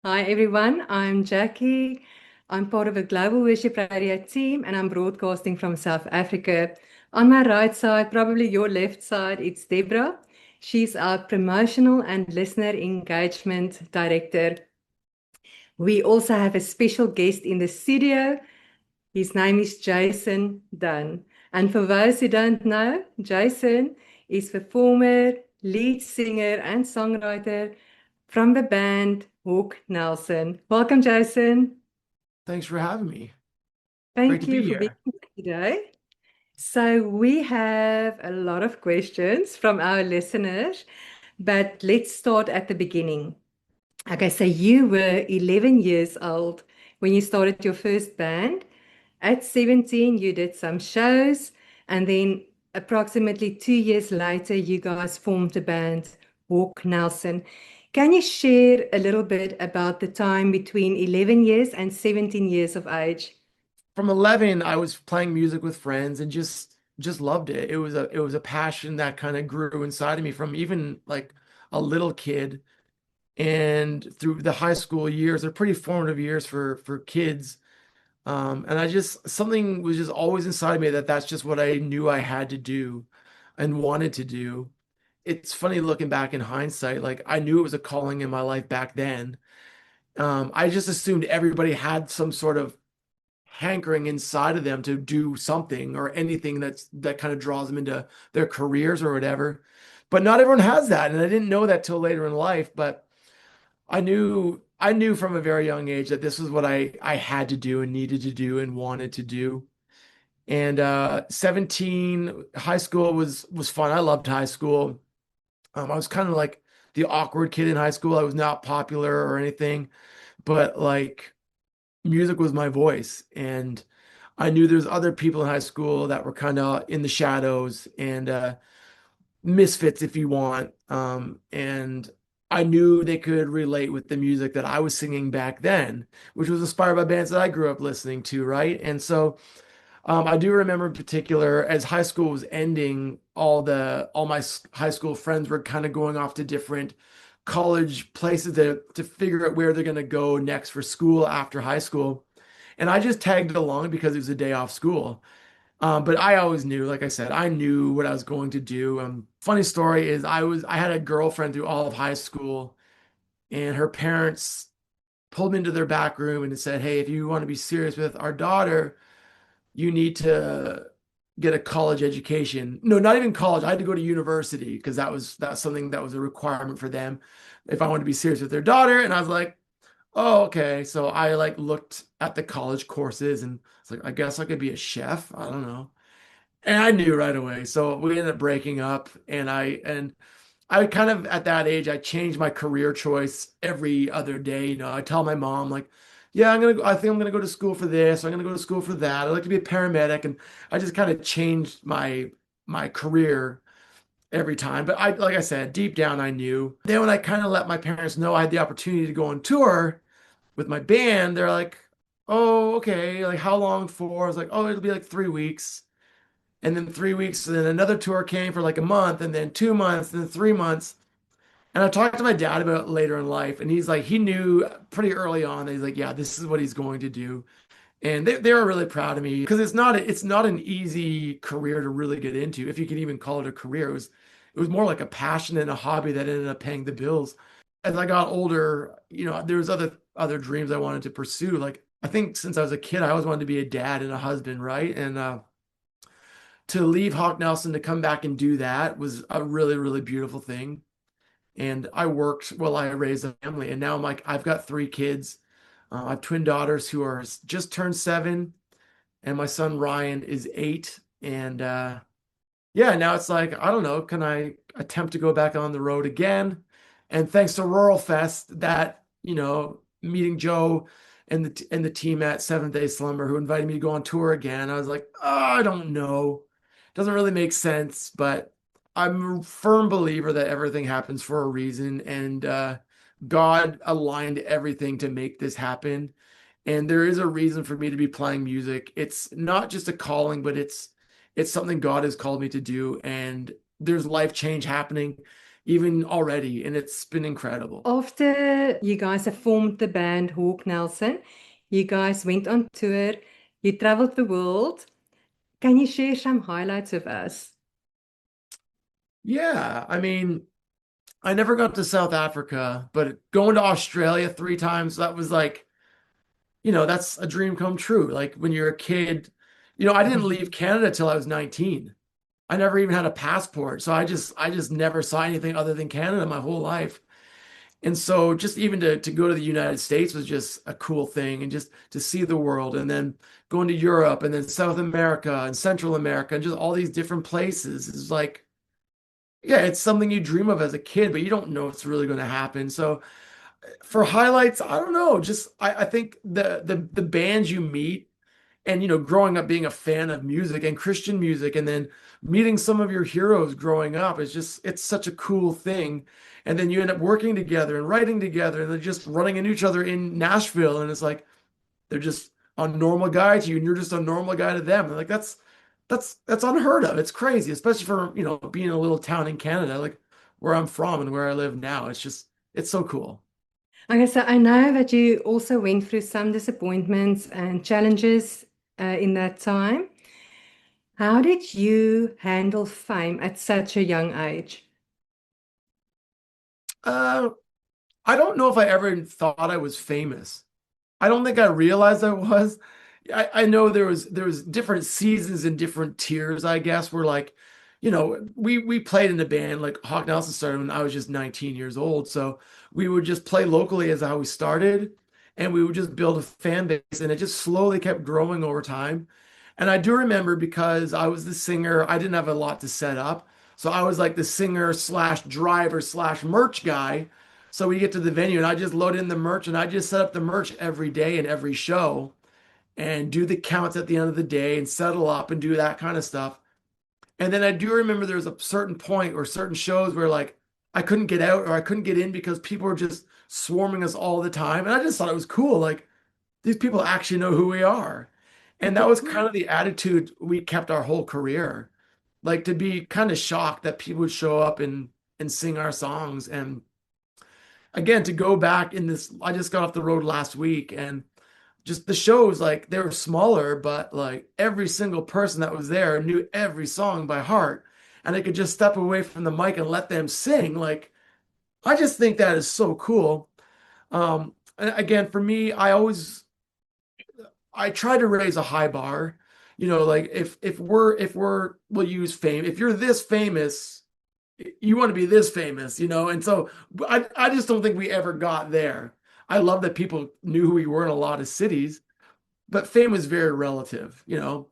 Hi everyone, I'm Jacqui. I'm part of a global worship radio team and I'm broadcasting from South Africa. On my right side, probably your left side, it's Deborah. She's our promotional and listener engagement director. We also have a special guest in the studio. His name is Jason Dunn. And for those who don't know, Jason is the former lead singer and songwriter from the band Hawk Nelson. Welcome, Jason. Thanks for having me. Great to Thank you be for being here. here today. So, we have a lot of questions from our listeners, but let's start at the beginning. Okay, so you were 11 years old when you started your first band. At 17, you did some shows, and then approximately 2 years later, you guys formed the band Walk Nelson. Can you share a little bit about the time between 11 years and 17 years of age? From 11, I was playing music with friends and just loved it. It was a passion that kind of grew inside of me from even like a little kid and through the high school years. They're pretty formative years for kids. And I just something was just always inside of me that's just what I knew I had to do and wanted to do. It's funny looking back in hindsight, like I knew it was a calling in my life back then. I just assumed everybody had some sort of hankering inside of them to do something or anything that kind of draws them into their careers or whatever. But not everyone has that, and I didn't know that till later in life. But I knew from a very young age that this was what I had to do and needed to do and wanted to do. And 17, high school was fun. I loved high school. I was kind of like the awkward kid in high school. I was not popular or anything, but like music was my voice. And I knew there's other people in high school that were kind of in the shadows and misfits, if you want. And I knew they could relate with the music that I was singing back then, which was inspired by bands that I grew up listening to, right? And so I do remember in particular as high school was ending, all my high school friends were kind of going off to different college places to figure out where they're going to go next for school after high school. And I just tagged along because it was a day off school. But I always knew, like I said, I knew what I was going to do. Funny story is I had a girlfriend through all of high school, and her parents pulled me into their back room and said, "Hey, if you want to be serious with our daughter, you need to get a college education." No, not even college. I had to go to university because that's something that was a requirement for them if I wanted to be serious with their daughter. And I was like, oh, okay. So I like looked at the college courses and it's like, I guess I could be a chef. I don't know. And I knew right away. So we ended up breaking up and I kind of at that age I changed my career choice every other day. I tell my mom like, yeah, I think I'm gonna go to school for this, I'm gonna go to school for that. I'd like to be a paramedic. And I just kind of changed my career every time. But I like I said, deep down I knew. Then when I kind of let my parents know I had the opportunity to go on tour with my band, they're like, oh, okay, like how long for? I was like, oh, it'll be like 3 weeks. And then 3 weeks, and then another tour came for like a month, and then 2 months, and then 3 months. And I talked to my dad about it later in life, and he's like, he knew pretty early on that he's like, yeah, this is what he's going to do. And they were really proud of me because it's not an easy career to really get into, if you can even call it a career. It was more like a passion and a hobby that ended up paying the bills. As I got older, there was other dreams I wanted to pursue. Like I think since I was a kid, I always wanted to be a dad and a husband, right? And to leave Hawk Nelson to come back and do that was a really, really beautiful thing. And I worked while I raised a family. And now I'm like, I've got 3 kids. I have twin daughters who are just turned 7, and my son Ryan is 8. And yeah, now it's like, I don't know, can I attempt to go back on the road again? And thanks to Rural Fest, that, meeting Joe and the team at Seventh Day Slumber who invited me to go on tour again, I was like, oh, I don't know. Doesn't really make sense, but I'm a firm believer that everything happens for a reason, and God aligned everything to make this happen. And there is a reason for me to be playing music. It's not just a calling, but it's something God has called me to do. And there's life change happening even already, and it's been incredible. After you guys have formed the band Hawk Nelson, you guys went on tour, you traveled the world. Can you share some highlights with us? Yeah, I mean, I never got to South Africa, but going to Australia 3 times, that was like, that's a dream come true. Like when you're a kid, I didn't leave Canada till I was 19. I never even had a passport. So I just never saw anything other than Canada my whole life. And so just even to go to the United States was just a cool thing and just to see the world and then going to Europe and then South America and Central America and just all these different places is like, yeah, it's something you dream of as a kid, but you don't know it's really going to happen. So for highlights, I don't know. Just I think the bands you meet and growing up being a fan of music and Christian music and then meeting some of your heroes growing up is just it's such a cool thing. And then you end up working together and writing together and then just running into each other in Nashville and it's like they're just a normal guy to you and you're just a normal guy to them. And like that's unheard of. It's crazy, especially for, being a little town in Canada, like where I'm from and where I live now. It's so cool. Okay, so I know that you also went through some disappointments and challenges in that time. How did you handle fame at such a young age? Uh, I don't know if I ever thought I was famous. I don't think I realized I was. I know there was different seasons and different tiers, I guess, where like, we played in the band, like Hawk Nelson started when I was just 19 years old. So we would just play locally as how we started, and we would just build a fan base, and it just slowly kept growing over time. And I do remember because I was the singer, I didn't have a lot to set up. So I was like the singer slash driver slash merch guy. So we get to the venue and I just load in the merch and I just set up the merch every day and every show and do the counts at the end of the day and settle up and do that kind of stuff. And then I do remember there was a certain point or certain shows where like I couldn't get out or I couldn't get in because people were just swarming us all the time. And I just thought it was cool. Like these people actually know who we are. And that was kind of the attitude we kept our whole career. Like to be kind of shocked that people would show up and sing our songs. And again, to go back in this, I just got off the road last week and just the shows, like they were smaller, but like every single person that was there knew every song by heart. And I could just step away from the mic and let them sing. Like, I just think that is so cool. And again, for me, I try to raise a high bar. Like we'll use fame. If you're this famous, you want to be this famous. And so I just don't think we ever got there. I love that people knew who we were in a lot of cities, but fame is very relative. Brad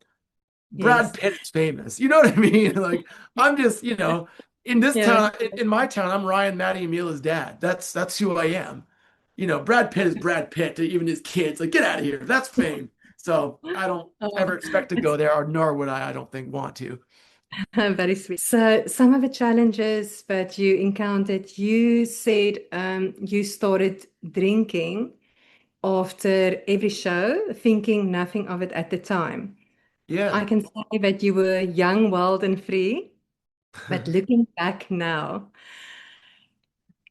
Yes. Pitt is famous. You know what I mean? Like I'm just, in this Yeah. town, in my town, I'm Ryan Matty Emila's dad. That's who I am. Brad Pitt is Brad Pitt to even his kids. Like, get out of here. That's fame. So I don't ever Oh, expect to go there, or nor would I don't think want to. very sweet. So, some of the challenges that you encountered, you said you started drinking after every show, thinking nothing of it at the time. I Yeah. can say that you were young, wild, and free, but looking back now,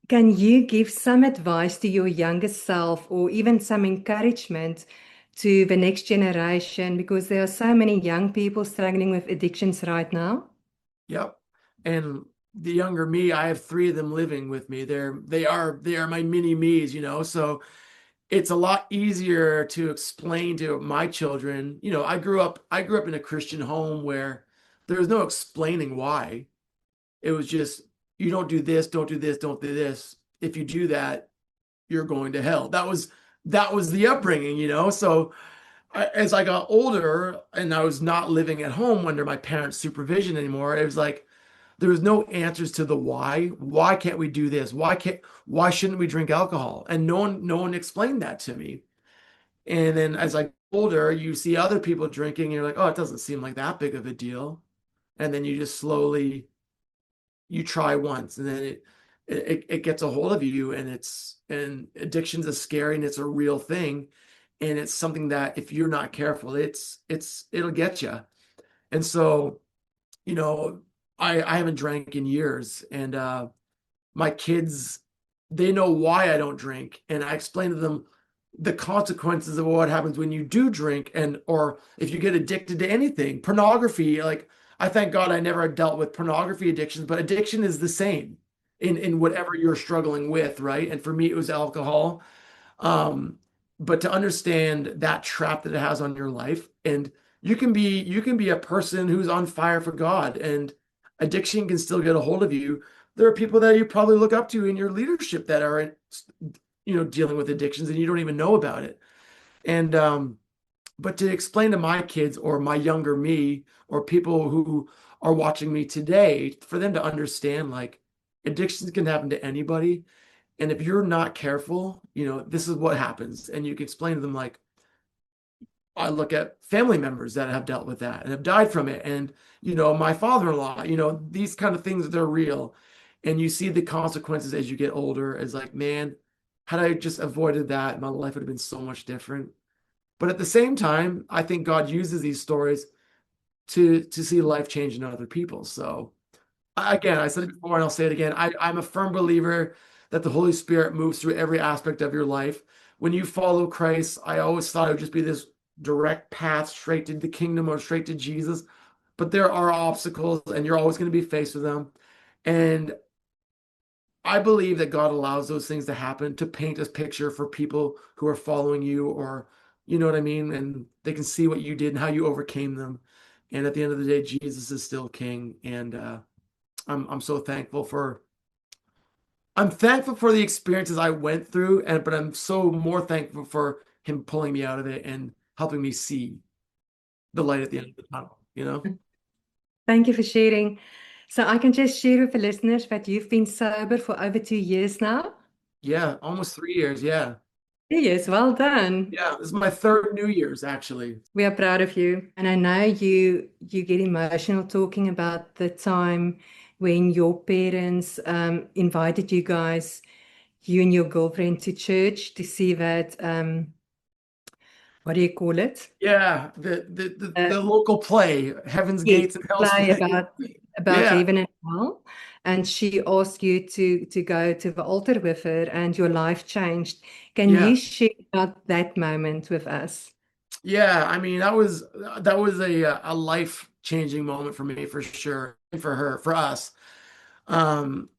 can you give some advice to your younger self or even some encouragement to the next generation? Because there are so many young people struggling with addictions right now. Yep. And the younger me, I have 3 of them living with me. They are my mini me's. So it's a lot easier to explain to my children. I grew up in a Christian home where there was no explaining why. It was just you don't do this, don't do this, don't do this. If you do that, you're going to hell. That was the upbringing. So as I got older and I was not living at home under my parents' supervision anymore, it was like there was no answers to the why. Why can't we do this? Why shouldn't we drink alcohol? And no one explained that to me. And then as I got older, you see other people drinking, and you're like, oh, it doesn't seem like that big of a deal. And then you just slowly you try once, and then it gets a hold of you, and addiction's a scary and it's a real thing. And it's something that if you're not careful, it'll get you. And so, you know, I haven't drank in years, and my kids, they know why I don't drink, and I explain to them the consequences of what happens when you do drink, and or if you get addicted to anything, pornography. Like, I thank God I never dealt with pornography addictions, but addiction is the same in whatever you're struggling with, right? And for me, it was alcohol. Um, but to understand that trap that it has on your life, and you can be a person who's on fire for God, and addiction can still get a hold of you. There are people that you probably look up to in your leadership that are, dealing with addictions, and you don't even know about it. And but to explain to my kids or my younger me or people who are watching me today, for them to understand, like, addictions can happen to anybody, and if you're not careful, this is what happens. And you can explain to them, like, I look at family members that have dealt with that and have died from it. And, my father-in-law, these kind of things, they're real. And you see the consequences as you get older, as like, man, had I just avoided that, my life would have been so much different. But at the same time, I think God uses these stories to see life change in other people. So again, I said it before and I'll say it again. I'm a firm believer that the Holy Spirit moves through every aspect of your life. When you follow Christ, I always thought it would just be this direct path straight to the kingdom or straight to Jesus. But there are obstacles and you're always going to be faced with them. And I believe that God allows those things to happen to paint a picture for people who are following you, or, you know what I mean? And they can see what you did and how you overcame them. And at the end of the day, Jesus is still king. And I'm so thankful for I'm thankful for the experiences I went through, and but I'm so more thankful for him pulling me out of it and helping me see the light at the end of the tunnel. Thank you for sharing. So I can just share with the listeners that you've been sober for over 2 years now. Yeah, almost 3 years. Yeah. 2 years, well done. Yeah. This is my third New Year's, actually. We are proud of you. And I know you get emotional talking about the time when your parents invited you guys, you and your girlfriend, to church to see that what do you call it? Yeah. The Uh, local play, Heaven's yes, Gates and Hell's play Flame. about Yeah. heaven and hell. And she asked you to go to the altar with her and your life changed. Can Yeah. you share about that moment with us? Yeah. I mean, that was a life-changing moment for me, for sure, and for her, for us.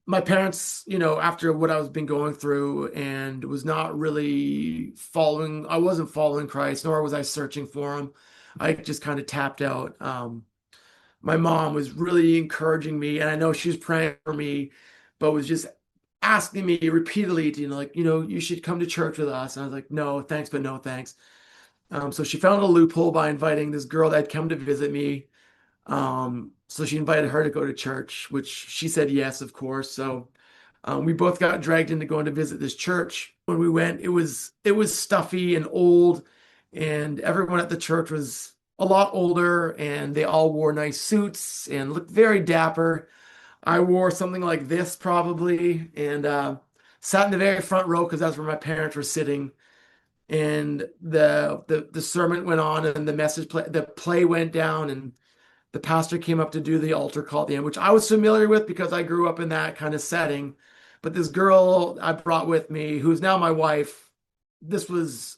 My parents, after what I was been going through and was not really I wasn't following Christ, nor was I searching for him. I just kind of tapped out. My mom was really encouraging me, and I know she was praying for me, but was just asking me repeatedly to, like, you should come to church with us. And I was like, no, thanks, but no thanks. So she found a loophole by inviting this girl that had come to visit me. So she invited her to go to church, which she said yes, of course. So we both got dragged into going to visit this church. When we went, it was stuffy and old, and everyone at the church was a lot older, and they all wore nice suits and looked very dapper. I wore something like this probably, and sat in the very front row because that's where my parents were sitting. And the sermon went on, and the play went down, and the pastor came up to do the altar call at the end, which I was familiar with because I grew up in that kind of setting. But this girl I brought with me, who's now my wife, this was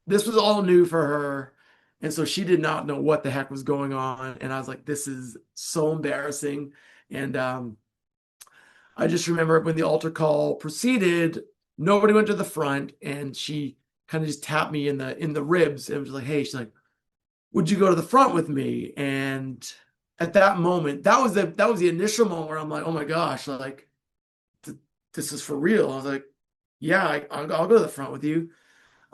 this was all new for her. And so she did not know what the heck was going on. And I was like, this is so embarrassing. And I just remember when the altar call proceeded, nobody went to the front, and she kind of just tapped me in the ribs and was like, hey, she's like, would you go to the front with me? And at that moment, that was the initial moment where I'm like, oh my gosh, like, this is for real. I was like, yeah, I'll go to the front with you.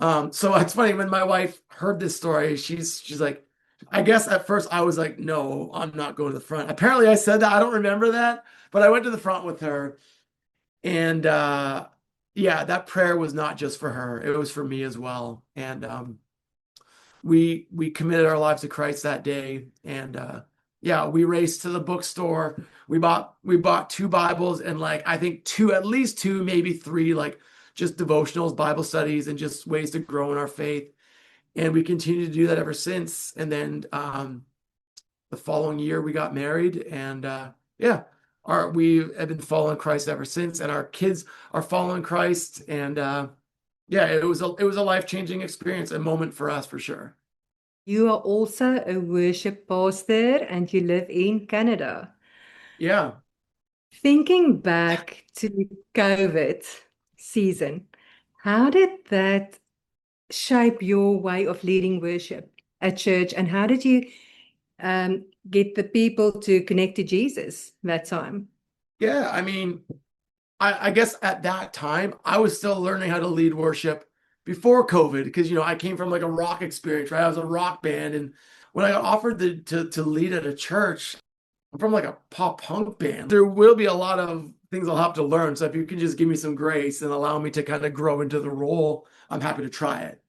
So it's funny, when my wife heard this story, she's like, I guess at first I was like, no, I'm not going to the front. Apparently I said that. I don't remember that, but I went to the front with her. And yeah, that prayer was not just for her, it was for me as well. And we committed our lives to Christ that day. And yeah, we raced to the bookstore. We bought two Bibles, and, like, I think at least two, maybe three, like, just devotionals, Bible studies, and just ways to grow in our faith. And we continue to do that ever since. And then the following year we got married, and yeah, we have been following Christ ever since, and our kids are following Christ. And yeah, it was a life-changing experience, a moment for us for sure. You are also a worship pastor and you live in Canada. Yeah. Thinking back to COVID season, how did that shape your way of leading worship at church, and how did you get the people to connect to Jesus that time? Yeah, I mean, I guess at that time I was still learning how to lead worship before COVID because I came from like a rock experience, right? I was a rock band, and when I got offered to lead at a church, I'm from like a pop punk band. There will be a lot of things I'll have to learn. So if you can just give me some grace and allow me to kind of grow into the role, I'm happy to try it.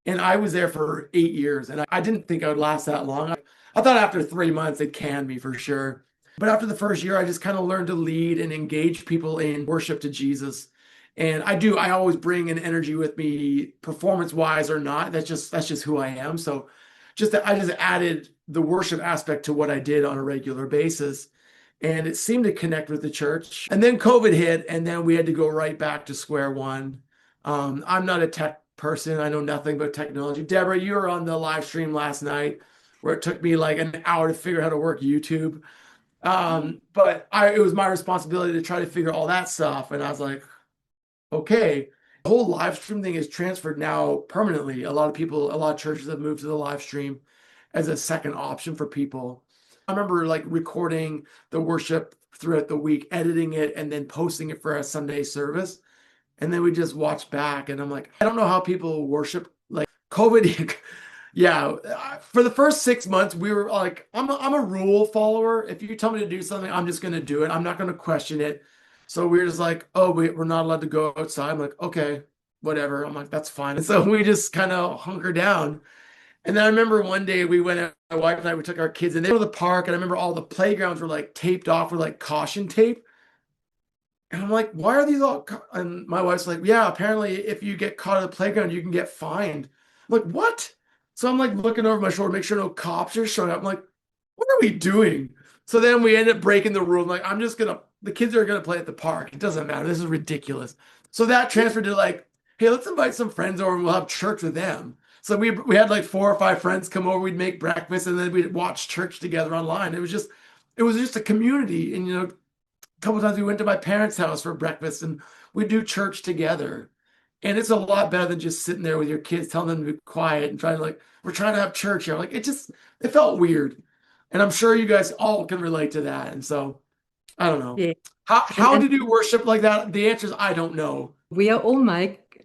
And I was there for 8 years, and I didn't think I would last that long. I thought after 3 months they'd can me for sure. But after the first year, I just kind of learned to lead and engage people in worship to Jesus. And I always bring an energy with me, performance wise or not. That's just who I am. So I just added the worship aspect to what I did on a regular basis. And it seemed to connect with the church. And then COVID hit, and then we had to go right back to square one. I'm not a tech person. I know nothing about technology. Deborah, you were on the live stream last night where it took me like an hour to figure out how to work YouTube. But it was my responsibility to try to figure all that stuff. And I was like, okay, the whole live stream thing is transferred now permanently. A lot of people, a lot of churches have moved to the live stream as a second option for people. I remember like recording the worship throughout the week, editing it, and then posting it for a Sunday service. And then we just watch back, and I'm like, I don't know how people worship like COVID. Yeah, for the first 6 months, we were like, I'm a rule follower. If you tell me to do something, I'm just gonna do it. I'm not gonna question it. So we are just like, oh, we're not allowed to go outside. I'm like, okay, whatever. I'm like, that's fine. And so we just kind of hunker down. And then I remember one day we went out, my wife and I, we took our kids and they were to the park, and I remember all the playgrounds were like taped off with like caution tape. And I'm like, why are these all? And my wife's like, yeah, apparently if you get caught at the playground, you can get fined. I'm like, what? So I'm like looking over my shoulder, make sure no cops are showing up. I'm like, what are we doing? So then we end up breaking the rule. I'm like, the kids are gonna play at the park. It doesn't matter. This is ridiculous. So that transferred to like, hey, let's invite some friends over and we'll have church with them. So we had like 4 or 5 friends come over. We'd make breakfast and then we'd watch church together online. It was just a community, and a couple times we went to my parents' house for breakfast and we do church together. And it's a lot better than just sitting there with your kids telling them to be quiet and trying to like, we're trying to have church here. Like it felt weird. And I'm sure you guys all can relate to that. And so I don't know. Yeah. How And did you worship like that? The answer is I don't know. we are all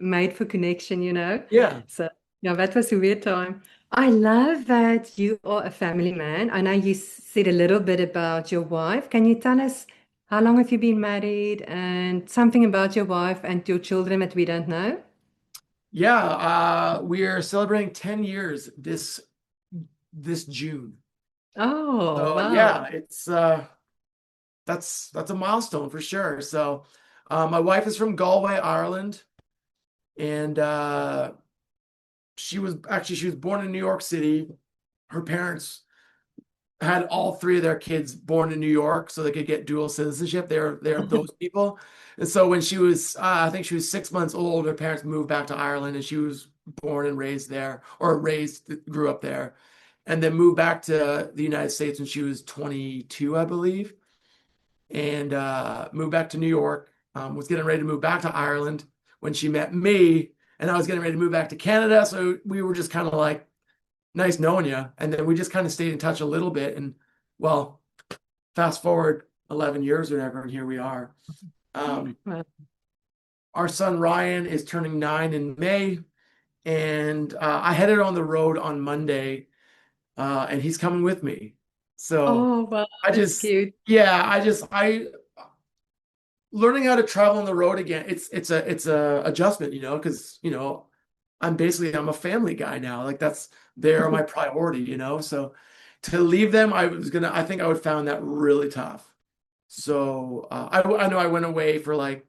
made for connection, you know. Yeah. So yeah, that was a weird time. I love that you are a family man. I know you said a little bit about your wife. Can you tell us how long have you been married and something about your wife and your children that we don't know? Yeah. We are celebrating 10 years this June. Oh, So wow. yeah, it's that's a milestone for sure. So my wife is from Galway, Ireland, and she was born in New York City. Her parents had all three of their kids born in New York so they could get dual citizenship. They're those people. And so when she was I think she was 6 months old, her parents moved back to Ireland, and she was born and raised there, or grew up there, and then moved back to the United States when she was 22, I believe, and moved back to New York. Was getting ready to move back to Ireland when she met me, and I was getting ready to move back to Canada. So we were just kind of like, nice knowing you. And then we just kind of stayed in touch a little bit. And well, fast forward 11 years or whatever, and here we are. Well, Our son Ryan is turning 9 in May, and I headed on the road on Monday, and he's coming with me. So oh, wow, I that's just, cute. yeah, I learning how to travel on the road again. It's a adjustment, because I'm a family guy now. Like they're my priority. So to leave them, I think I would found that really tough. So I know I went away for like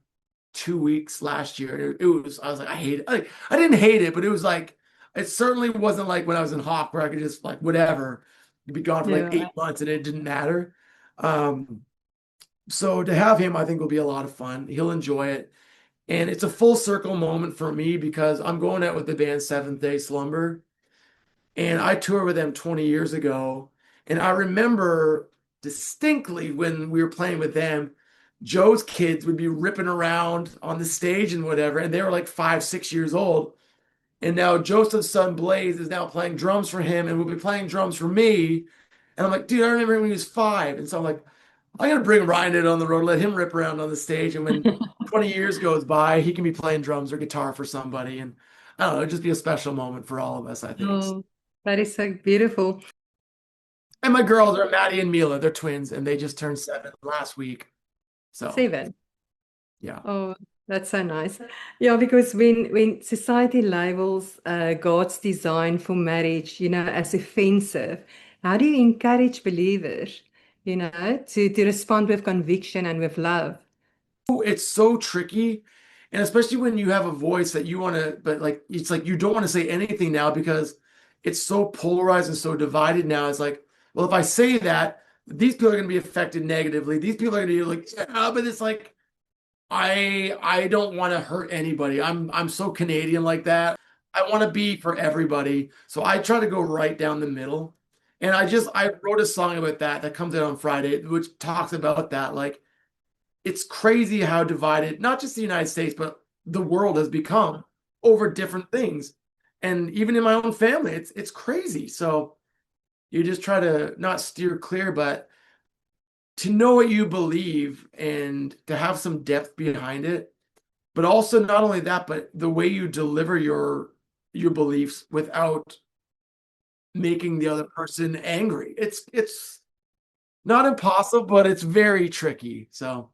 2 weeks last year. And I was like, I hate it. Like, I didn't hate it, but it was like, it certainly wasn't like when I was in Hawk where I could just like, whatever, be gone for like Yeah. 8 months and it didn't matter. Um, So to have him, I think will be a lot of fun. He'll enjoy it. And it's a full circle moment for me because I'm going out with the band Seventh Day Slumber. And I toured with them 20 years ago. And I remember distinctly when we were playing with them, Joe's kids would be ripping around on the stage and whatever. And they were like 5, 6 years old. And now Joseph's son Blaze is now playing drums for him and will be playing drums for me. And I'm like, dude, I remember when he was 5. And so I'm like, I gotta bring Ryan in on the road, let him rip around on the stage. And when 20 years goes by, he can be playing drums or guitar for somebody. And I don't know, it'd just be a special moment for all of us, I think. Oh, that is so beautiful. And my girls are Maddie and Mila. They're twins, and they just turned 7 last week. So 7. yeah. Oh, that's so nice. Yeah, because when society labels God's design for marriage, as offensive, how do you encourage believers, to respond with conviction and with love? It's so tricky. And especially when you have a voice that you want to, but like it's like you don't want to say anything now because it's so polarized and so divided now. It's like, well, if I say that, these people are going to be affected negatively. These people are going to be like, yeah, but it's like I don't want to hurt anybody. I'm so Canadian like that. I want to be for everybody. So I try to go right down the middle. And I wrote a song about that comes out on Friday, which talks about that. Like it's crazy how divided not just the United States, but the world has become over different things. And even in my own family, it's crazy. So you just try to not steer clear, but to know what you believe and to have some depth behind it. But also not only that, but the way you deliver your beliefs without making the other person angry. It's not impossible, but it's very tricky. So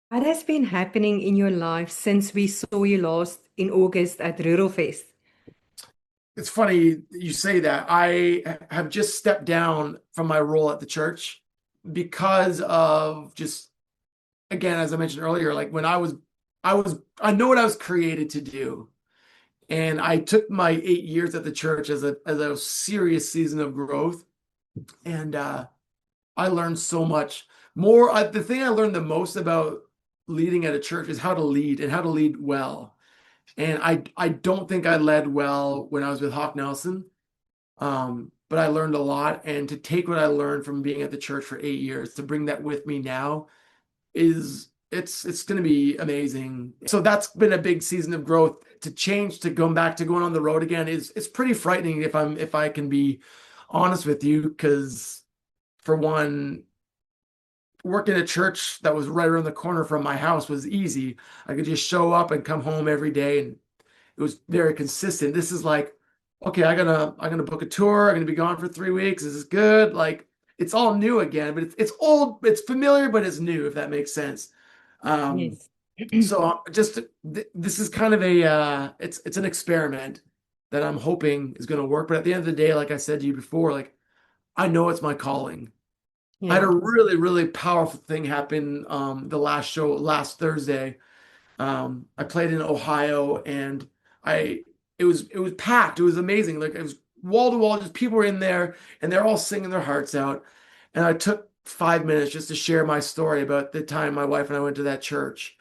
What has been happening in your life since we saw you last in August at Rural Fest? it's funny you say that. I have just stepped down from my role at the church because of just, again, as I mentioned earlier, like when I know what I was created to do. And I took my 8 years at the church as a serious season of growth. And I learned so much more. The thing I learned the most about leading at a church is how to lead and how to lead well. And I don't think I led well when I was with Hawk Nelson. But I learned a lot. And to take what I learned from being at the church for 8 years, to bring that with me now is it's going to be amazing. So that's been a big season of growth. To change to going back to going on the road again is it's pretty frightening if I can be honest with you, because for one, working at a church that was right around the corner from my house was easy. I could just show up and come home every day, and it was very consistent. This is like, okay, I'm gonna book a tour. I'm gonna be gone for 3 weeks. This is good. Like it's all new again, but it's old. It's familiar, but it's new. If that makes sense. Um, Yes. so just this is kind of a it's an experiment that I'm hoping is going to work. But at the end of the day, like I said to you before, like I know it's my calling. I had a Yeah. really, really powerful thing happen the last show last Thursday. I played in Ohio and I it was packed. It was amazing. Like it was wall to wall, just people were in there and they're all singing their hearts out. And I took 5 minutes just to share my story about the time my wife and I went to that church.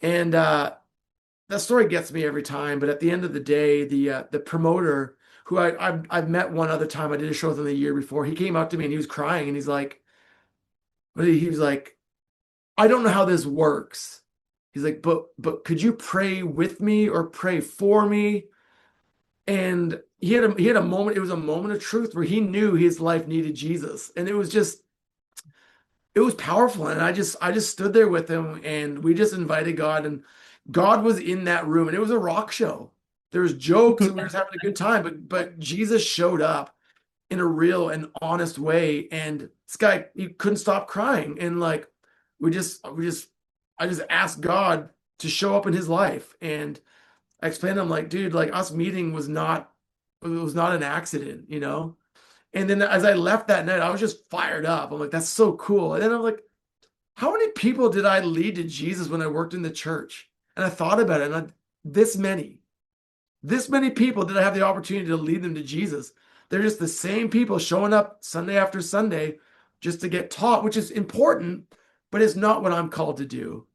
And that story gets me every time. But at the end of the day, the promoter who I've met one other time, I did a show with him the year before. He came up to me and he was crying and he was like, I don't know how this works. He's like, but could you pray with me or pray for me? And he had a moment. It was a moment of truth where he knew his life needed Jesus, and it was powerful. And I just stood there with him, and we just invited God, and God was in that room, and it was a rock show. There was jokes, and we were just having a good time, but Jesus showed up in a real and honest way. And this guy, he couldn't stop crying. And like, I just asked God to show up in his life. And I explained to him, like, dude, like us meeting it was not an accident, you know? And then as I left that night, I was just fired up. I'm like, that's so cool. And then I'm like, how many people did I lead to Jesus when I worked in the church? And I thought about it, and this many. This many people did I have the opportunity to lead them to Jesus. They're just the same people showing up Sunday after Sunday just to get taught, which is important. but it's not what I'm called to do.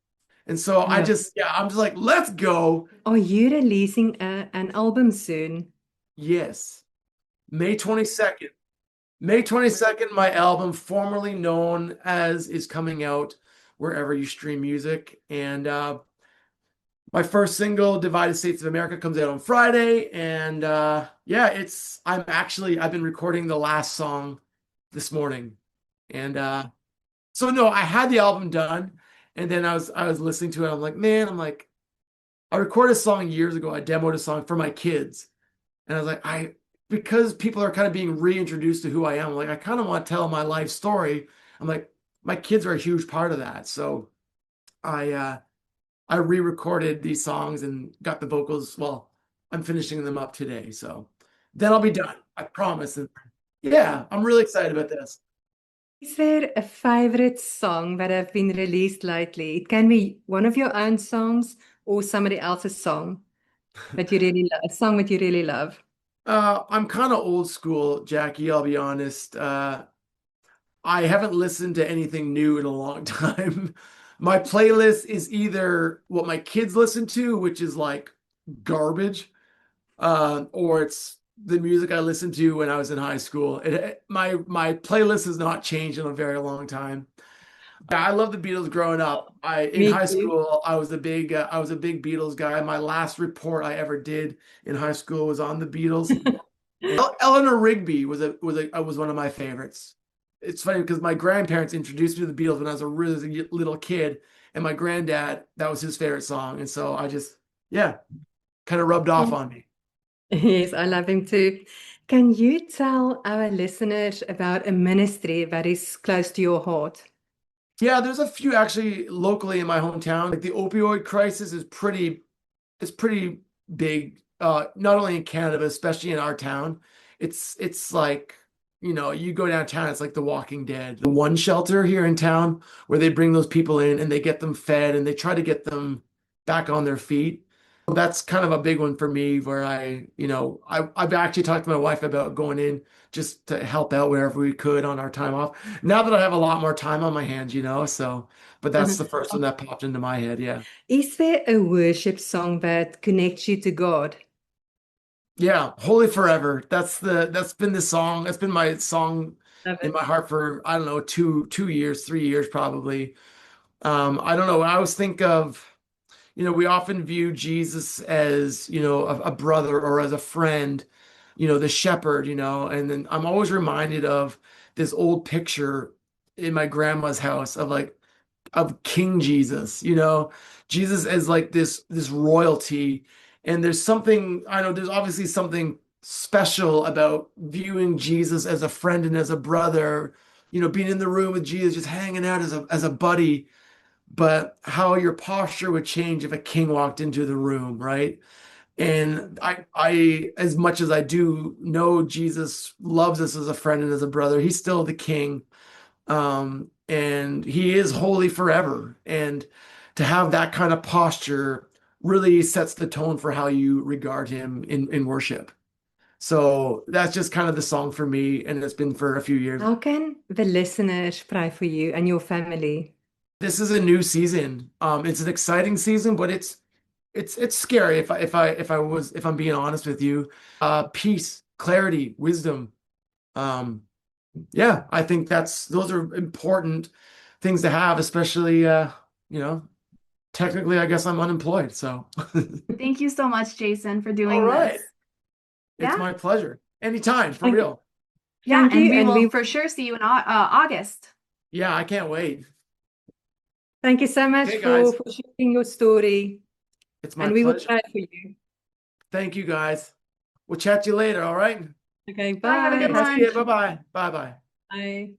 And so No. I'm just like, let's go. Are you releasing an album soon? Yes. May 22nd. May 22nd, my album, formerly known as, is coming out wherever you stream music. And my first single, Divided States of America, comes out on Friday. And yeah, I've been recording the last song this morning. And so no, I had the album done. And then I was listening to it. I'm like, I recorded a song years ago. I demoed a song for my kids. And I was like, because people are kind of being reintroduced to who I am, like I kind of want to tell my life story. I'm like, my kids are a huge part of that. So I uh I re-recorded these songs and got the vocals. Well, I'm finishing them up today. So then I'll be done. I promise. And yeah, I'm really excited about this. Is there a favorite song that have been released lately? It can be one of your own songs or somebody else's song that you really love, a song that you really love. I'm kind of old school, Jacqui, I'll be honest. I haven't listened to anything new in a long time. My playlist is either what my kids listen to, which is like garbage, or it's the music I listened to when I was in high school. My playlist has not changed in a very long time. Yeah, I love the Beatles growing up. I in Me high too. school I was a big Beatles guy. My last report I ever did in high school was on the Beatles. Eleanor Rigby was one of my favorites. It's funny because my grandparents introduced me to the Beatles when I was a really little kid, and my granddad, that was his favorite song, and so yeah, kind of rubbed off on me. Yes, I love him too. Can you tell our listeners about a ministry that is close to your heart? Yeah, there's a few actually locally in my hometown. Like the opioid crisis is pretty big, not only in Canada, but especially in our town. It's like, you go downtown, it's like The Walking Dead. The one shelter here in town where they bring those people in and they get them fed and they try to get them back on their feet. That's kind of a big one for me where I've actually talked to my wife about going in just to help out wherever we could on our time off. Now that I have a lot more time on my hands, but that's the first one that popped into my head. Yeah. Is there a worship song that connects you to God? Yeah, Holy Forever. That's been the song. That's been my song Love in it. my heart for, I don't know, 2 years, 3 years probably. I don't know. I always think of, we often view Jesus as, a brother or as a friend, the shepherd, and then I'm always reminded of this old picture in my grandma's house of King Jesus, Jesus as like this royalty. And there's something, I know there's obviously something special about viewing Jesus as a friend and as a brother, being in the room with Jesus, just hanging out as a buddy, but how your posture would change if a king walked into the room, right? And I, as much as I do know Jesus loves us as a friend and as a brother, he's still the king. And he is holy forever. And to have that kind of posture really sets the tone for how you regard him in worship. So that's just kind of the song for me, and it's been for a few years. How can the listeners pray for you and your family? This is a new season. It's an exciting season, but it's scary if I'm being honest with you. Peace, clarity, wisdom. Um, yeah, I think those are important things to have, especially you know, technically I guess I'm unemployed, so Thank you so much, Jason, for all doing right. this. It's Yeah, my pleasure. Anytime, for Thank, real. yeah, thank and you, we and will we for sure see you in August. Yeah, I can't wait. thank you so much Okay, guys, for sharing your story, it's my and we will pleasure. pray for you. Thank you, guys. We'll chat to you later, all right? Okay, Bye, have a bye. good Okay, see you. one. Bye-bye. Bye-bye. Bye.